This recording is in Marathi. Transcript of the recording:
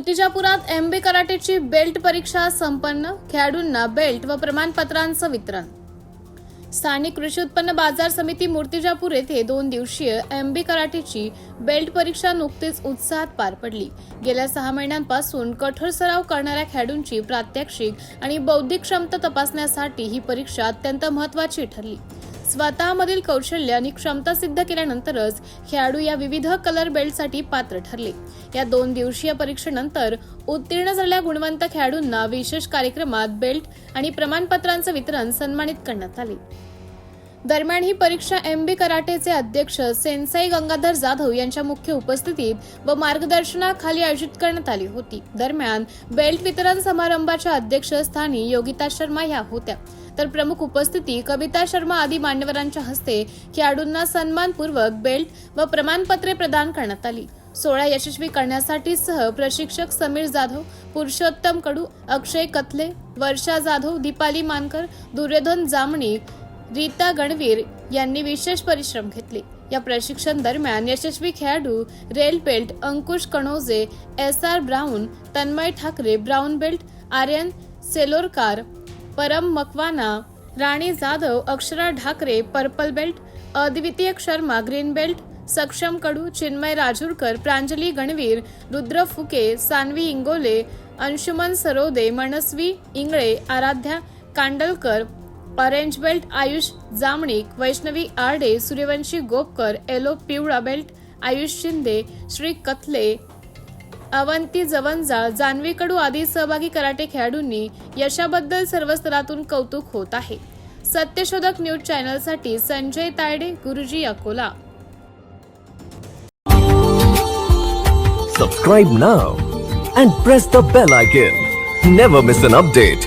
मूर्तिजापुरात एमबी कराटेची बेल्ट परीक्षा संपन्न, खेळाडूंना बेल्ट व प्रमाणपत्रांचं वितरण। स्थानिक कृषी उत्पन्न बाजार समिती मूर्तिजापूर येथे 2 दिवसीय एमबी कराटेची बेल्ट परीक्षा नुकतीच उत्साहात पार पडली। गेल्या 6 महिन्यांपासून कठोर सराव करणाऱ्या खेळाडूंची प्रात्यक्षिक आणि बौद्धिक क्षमता तपासण्यासाठी ही परीक्षा अत्यंत महत्त्वाची ठरली। स्वतःमधील कौशल्य आणि क्षमता सिद्ध केल्यानंतरच खेळाडू या विविध कलर बेल्टसाठी पात्र ठरले। या 2 दिवसीय परीक्षेनंतर उत्तीर्ण झालेल्या गुणवंत खेळाडूंना विशेष कार्यक्रमात बेल्ट आणि प्रमाणपत्रांचं वितरण सन्मानित करण्यात आले। दरम्यान ही परीक्षा एमबी कराटेचे अध्यक्ष सेन्साई गंगाधर जाधव यांच्या मुख्य उपस्थितीत व मार्गदर्शनाखाली आयोजित करण्यात आली होती। दरम्यान बेल्ट वितरण समारंभाच्या अध्यक्षस्थानी योगिता शर्मा या होत्या, तर प्रमुख उपस्थिती कविता शर्मा आदी मान्यवरांच्या हस्ते खेळाडूंना सन्मानपूर्वक बेल्ट व प्रमाणपत्रे प्रदान करण्यात आली। सोहळा यशस्वी करण्यासाठी सह प्रशिक्षक समीर जाधव, पुरुषोत्तम कडू, अक्षय कथले, वर्षा जाधव, दीपाली मानकर, दुर्योधन जामणी, रीता गणवीर यांनी विशेष परिश्रम घेतले। या प्रशिक्षण दरम्यान यशस्वी खेळाडू red belt Ankush Kanoje, SR brown, Tanmay Thakre brown belt, Aryan Selorkar, Param Makwana, Rani Jadhav, Akshara Dhakre purple belt, Advitiya Sharma green belt, Saksham Kadu, Chinmay Rajurkar, Pranjali Ganvir, Rudra Phuke, Sanvi Ingole, Anshuman Sarode, Manasvi Ingle, Aradhya Kandalkar, orange belt Ayush Jamnik, Vaishnavi Arde, Suryavanshi Gopkar, yellow पिवळा बेल्ट आयुष शिंदे, श्री कथले, अवंती जवंजाळ, जान्हवी कडू आदी सहभागी कराटे खेळाडूंनी यशाबद्दल सर्व स्तरातून कौतुक होत आहे। सत्यशोधक न्यूज चॅनलसाठी संजय तायडे, गुरुजी Akola. Subscribe now and press the bell icon. Never miss an update.